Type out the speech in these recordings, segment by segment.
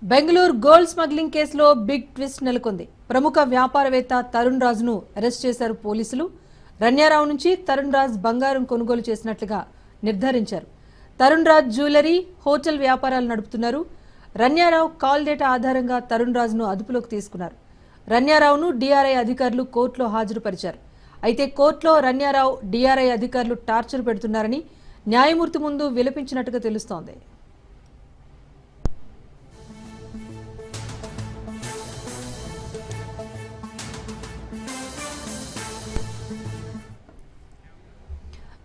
Bengaluru gold smuggling కేసులో big twist నెలకొంది. ప్రముఖ వ్యాపారవేత్త తరుణ్ రాజ్ను అరెస్ట్ చేశారు పోలీసులు. రన్యారావు నుంచి తరుణ్ రాజ్ బంగారం కొనుగోలు చేసినట్లుగా నిర్ధారించారు. తరుణ్ రాజ్ జ్యువెలరీ, హోటల్ వ్యాపారాలు నడుపుతున్నారు. రన్యారావు కాల్ డేటా ఆధారంగా తరుణ్ రాజ్ను అదుపులోకి తీసుకున్నారు. రన్యారావును డీఆర్ఐ అధికారులు కోర్టులో హాజరుపరిచారు. అయితే కోర్టులో రన్యారావు డీఆర్ఐ అధికారులు టార్చర్ పెడుతున్నారని న్యాయమూర్తి ముందు విలపించినట్టుగా తెలుస్తోంది.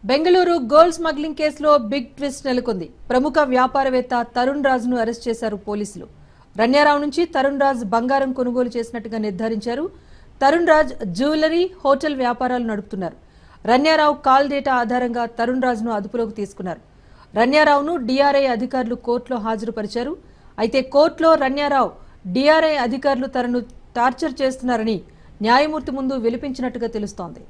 బెంగళూరు గోల్డ్ స్మగ్లింగ్ కేసులో బిగ్ ట్విస్ట్ నెలకొంది. ప్రముఖ వ్యాపారవేత్త తరుణ్ రాజ్ను అరెస్ట్ చేశారు పోలీసులు. రన్యారావు నుంచి తరుణ్ రాజ్ బంగారం కొనుగోలు చేసినట్టుగా నిర్ధారించారు. తరుణ్ రాజ్ జ్యువెలరీ, హోటల్ వ్యాపారాలు నడుపుతున్నారు. రన్యారావు కాల్ డేటా ఆధారంగా తరుణ్ రాజ్ను అదుపులోకి తీసుకున్నారు. రన్యారావును డీఆర్ఐ అధికారులు కోర్టులో హాజరుపరిచారు. అయితే కోర్టులో రన్యారావు డీఆర్ఐ అధికారులు తనను టార్చర్ చేస్తున్నారని న్యాయమూర్తి ముందు విలపించినట్టుగా తెలుస్తోంది.